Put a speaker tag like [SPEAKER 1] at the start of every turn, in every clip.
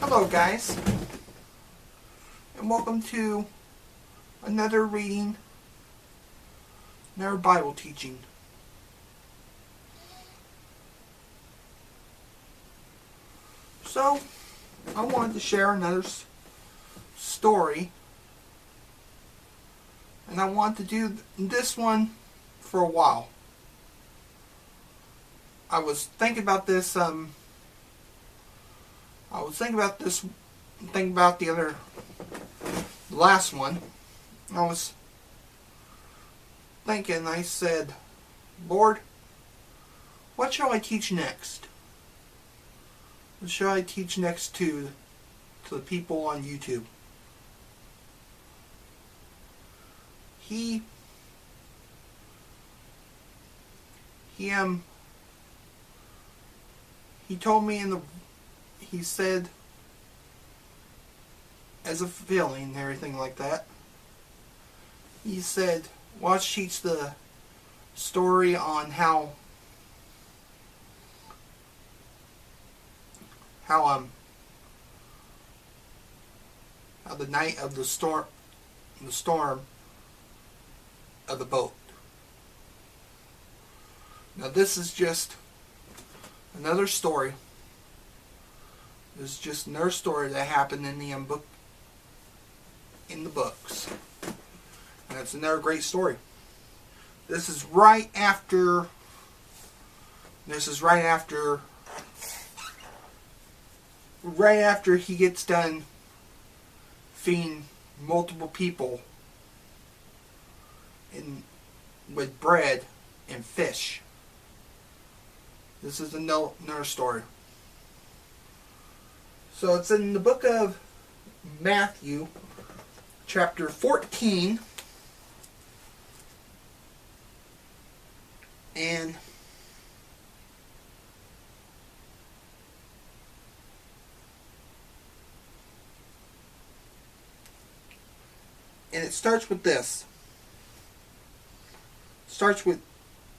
[SPEAKER 1] Hello guys, and welcome to another reading, another Bible teaching. So, I wanted to share another story, and I want to do this one for a while. I was thinking about this, thinking about the last one. I was thinking, I said, Lord, what shall I teach next? What shall I teach next to the people on YouTube? He told me he said, as a feeling and everything like that, he said, watch teach the story on how the night of the storm of the boat. Now this is just another story. This is just another story that happened in the books. And it's another great story. This is right after he gets done feeding multiple people with bread and fish. This is another story. So it's in the book of Matthew, chapter 14, and it starts with this.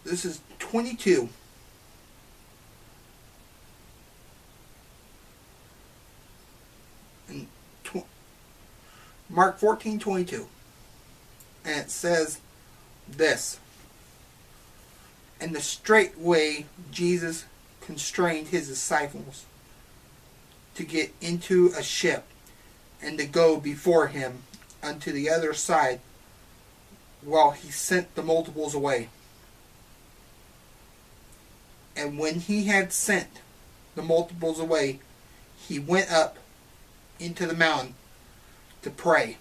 [SPEAKER 1] This is 22. And Mark 14:22. And it says this. And the straightway Jesus constrained his disciples to get into a ship and to go before him unto the other side, while he sent the multiples away. And when he had sent the multiples away, he went up into the mountain to pray.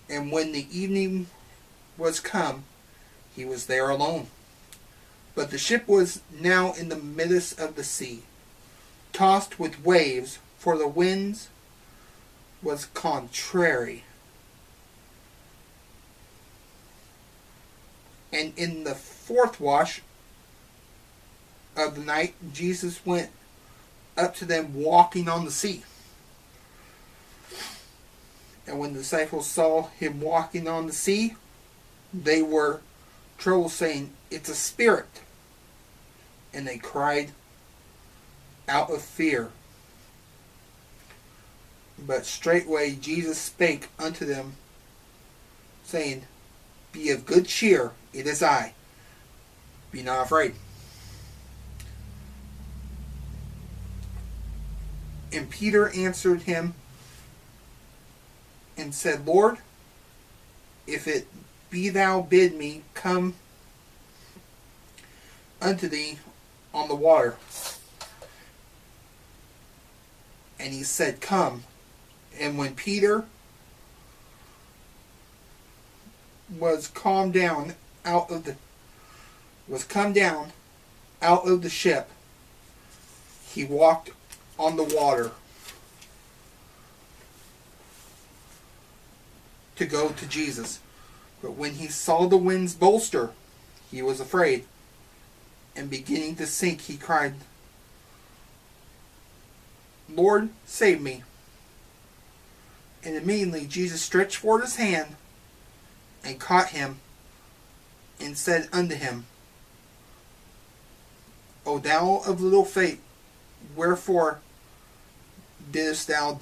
[SPEAKER 1] And when the evening was come, he was there alone. But the ship was now in the midst of the sea, tossed with waves, for the winds was contrary. And in the fourth watch of the night, Jesus went up to them walking on the sea. And when the disciples saw him walking on the sea, they were troubled, saying, it's a spirit. And they cried out of fear. But straightway Jesus spake unto them, saying, be of good cheer, it is I. Be not afraid. And Peter answered him and said, Lord, if it be thou, bid me come unto thee on the water. And he said, come. And when Peter was come down out of the ship, he walked on the water to go to Jesus. But when he saw the winds bolster, he was afraid, and beginning to sink, he cried, Lord, save me. And immediately Jesus stretched forth his hand and caught him, and said unto him, O thou of little faith, wherefore didst thou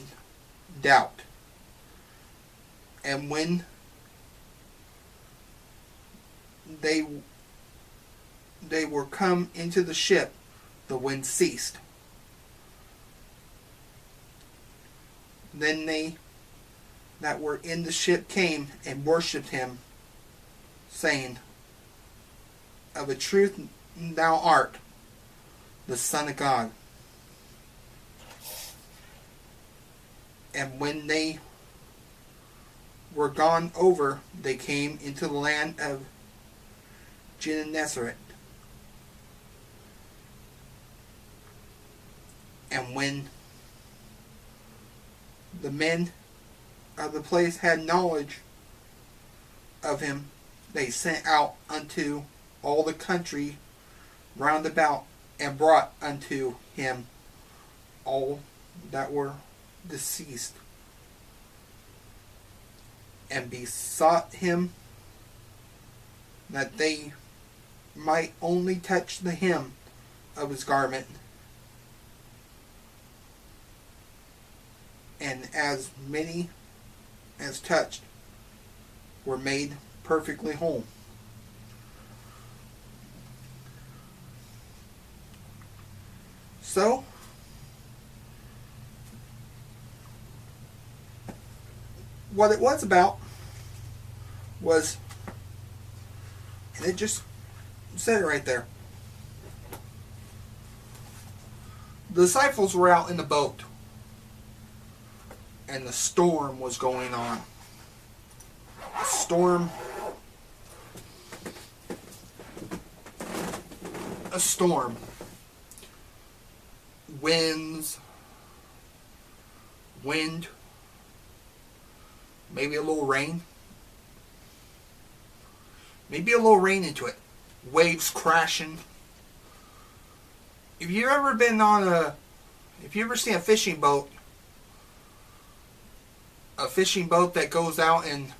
[SPEAKER 1] doubt? And when they were come into the ship, the wind ceased. Then they that were in the ship came and worshipped him, saying, Of a truth thou art the Son of God. And when they were gone over, they came into the land of Gennesaret. And when the men of the place had knowledge of him, they sent out unto all the country round about, and brought unto him all that were deceased, and besought him that they might only touch the hem of his garment. And as many as touched were made perfectly whole. So, what it was about was, and it just said it right there. The disciples were out in the boat, and the storm was going on. A storm. Winds. Wind. Maybe a little rain. Maybe a little rain into it. Waves crashing. If you've ever been on if you ever seen a fishing boat that goes out and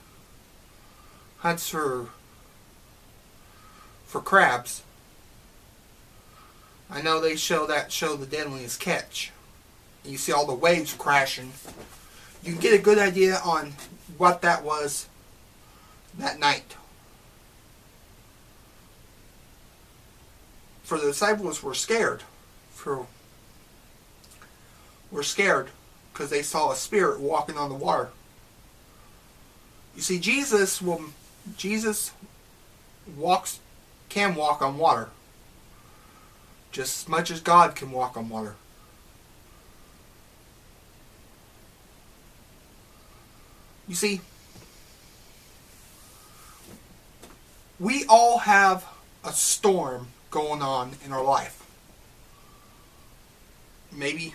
[SPEAKER 1] hunts for crabs, I know they show The Deadliest Catch. You see all the waves crashing. You can get a good idea on what that was that night. For the disciples were scared. Were scared because they saw a spirit walking on the water. You see, Jesus can walk on water, just as much as God can walk on water. You see, we all have a storm going on in our life. Maybe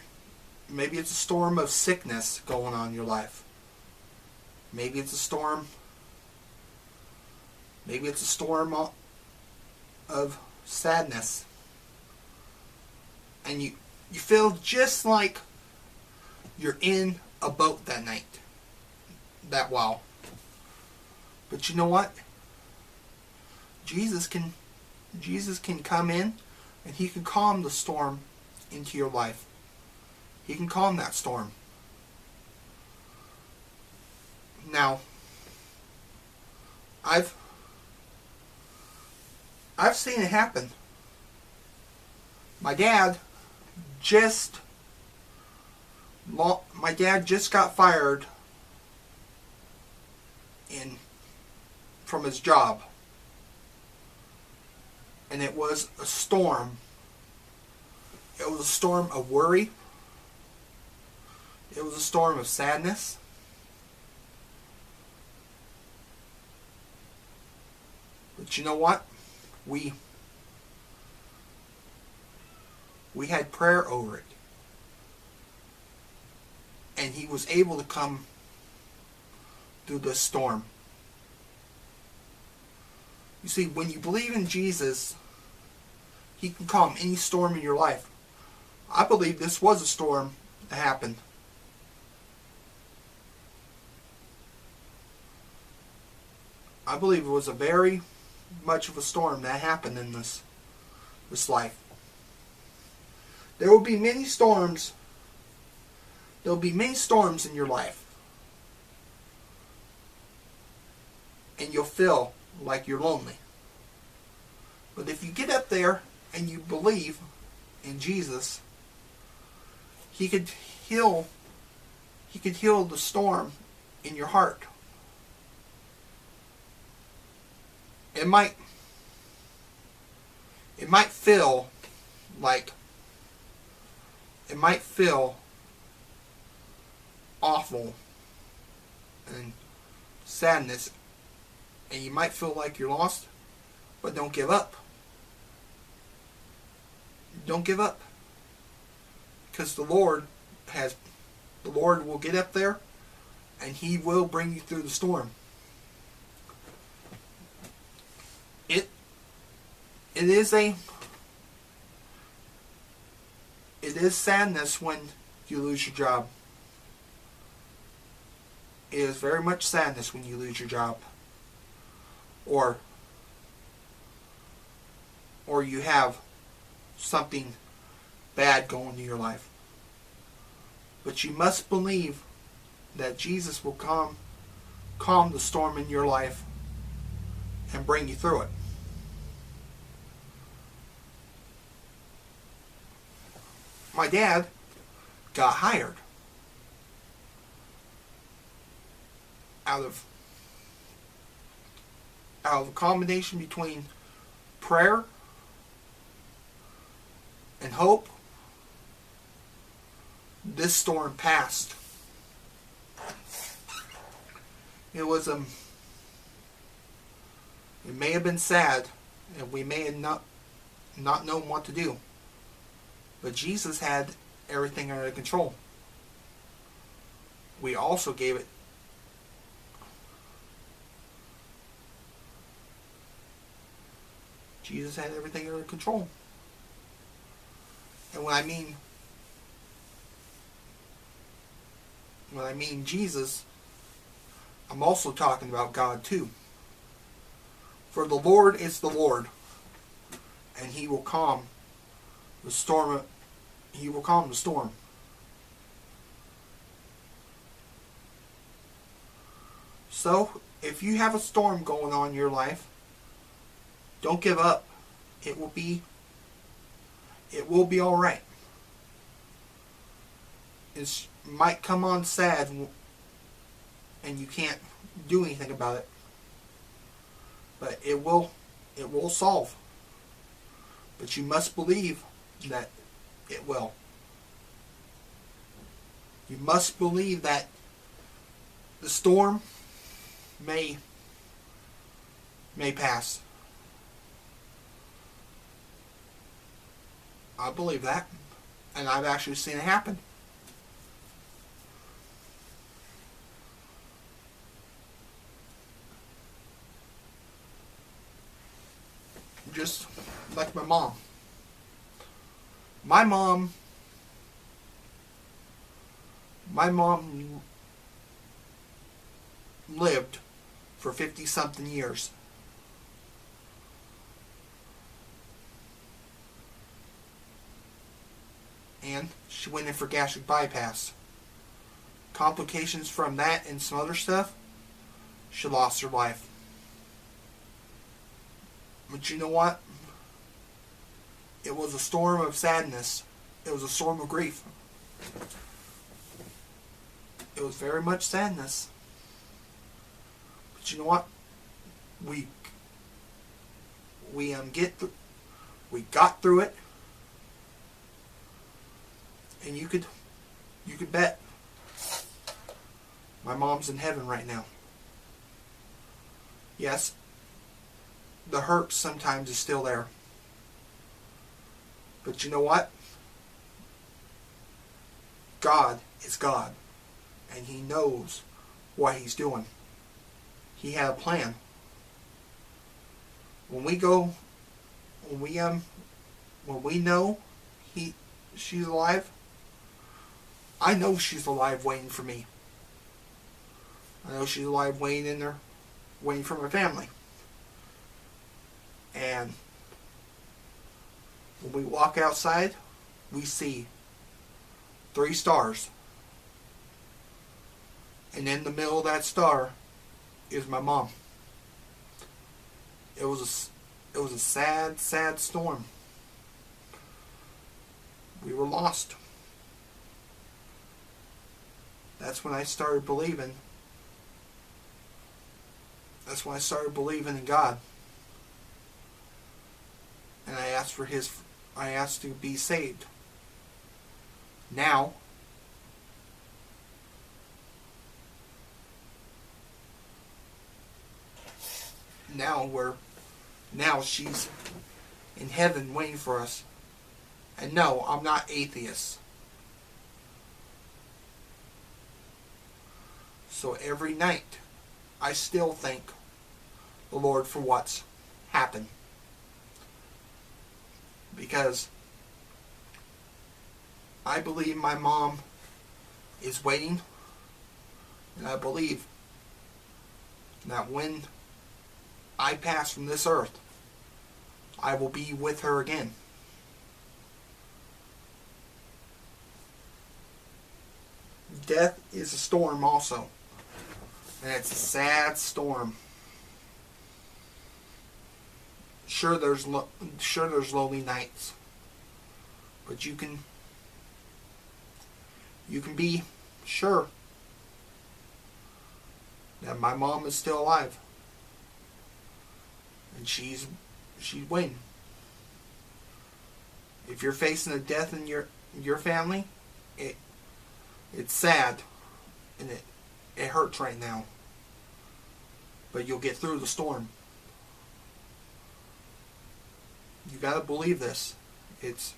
[SPEAKER 1] it's a storm of sickness going on in your life. Maybe it's a storm. Maybe it's a storm of sadness. And you feel just like you're in a boat that night. That while. But you know what? Jesus can come in and he can calm the storm into your life. He can calm that storm. Now, I've seen it happen. My dad just got fired from his job. And it was a storm. It was a storm of worry. It was a storm of sadness. But you know what? We had prayer over it. And he was able to come through this storm. You see, when you believe in Jesus, he can calm any storm in your life. I believe this was a storm that happened. I believe it was a very much of a storm that happened in this life. There will be many storms There'll be many storms in your life. And you'll feel like you're lonely. But if you get up there and you believe in Jesus, He could heal the storm in your heart. It might feel like awful and sadness, and you might feel like you're lost, but don't give up. Don't give up. Because the Lord will get up there and He will bring you through the storm. It is sadness when you lose your job. It is very much sadness when you lose your job. Or you have something bad going in your life. But you must believe that Jesus will calm the storm in your life and bring you through it. My dad got hired out of a combination between prayer and hope. This storm passed. It may have been sad, and we may have not known what to do. But Jesus had everything under control. We also gave it. Jesus had everything under control. And when I mean Jesus, I'm also talking about God too. For the Lord is the Lord, and He will calm the storm. He will calm the storm. So, if you have a storm going on in your life, don't give up. It will be all right. It might come on sad, and you can't do anything about it. But it will solve. But you must believe that it will. You must believe that the storm may pass. I believe that, and I've actually seen it happen. Just like my mom. My mom lived for 50-something years. And she went in for gastric bypass. Complications from that and some other stuff, she lost her life. But you know what? It was a storm of sadness. It was a storm of grief. It was very much sadness. But you know what? We got through it. And you could bet my mom's in heaven right now. Yes, the hurt sometimes is still there. But you know what? God is God. And He knows what He's doing. He had a plan. When we know she's alive, I know she's alive waiting for me. I know she's alive waiting for my family. And when we walk outside, we see 3 stars. And in the middle of that star is my mom. It was a sad, sad storm. We were lost. That's when I started believing. That's when I started believing in God. And I asked to be saved. Now she's in heaven waiting for us. And no, I'm not atheist. So every night, I still thank the Lord for what's happened. Because I believe my mom is waiting. And I believe that when I pass from this earth, I will be with her again. Death is a storm also. And it's a sad storm. Sure there's lonely nights. But you can be sure that my mom is still alive. And she's waiting. If you're facing a death in your family, it's sad and it hurts right now. But you'll get through the storm. You gotta believe this. It's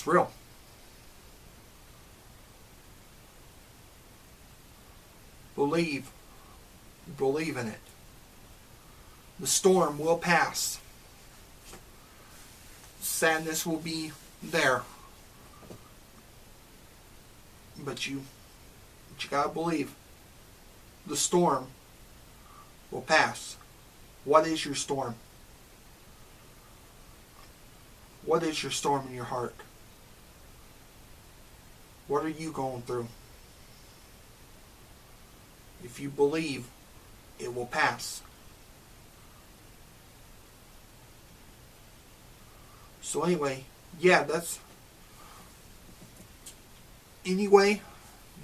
[SPEAKER 1] real. Believe in it. The storm will pass. Sadness will be there. But you gotta believe. The storm will pass. What is your storm? What is your storm in your heart? What are you going through? If you believe, it will pass. So anyway,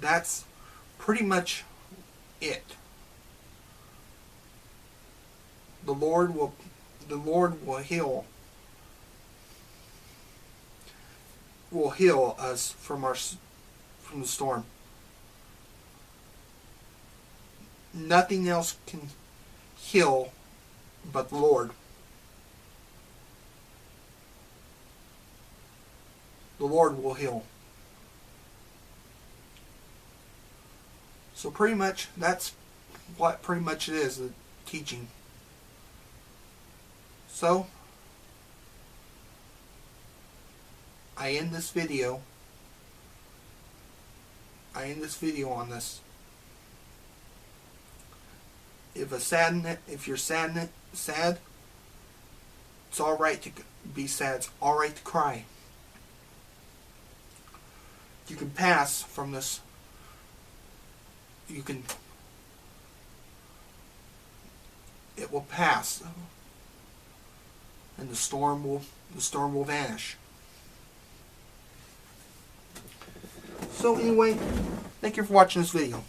[SPEAKER 1] that's pretty much it. The Lord will heal us from the storm. Nothing else can heal but the Lord. The Lord will heal. So pretty much that's what pretty much it is, the teaching. So I end this video on this. If you're sad, it's alright to be sad. It's alright to cry. You can pass from this. It will pass. And the storm will vanish. So anyway, thank you for watching this video.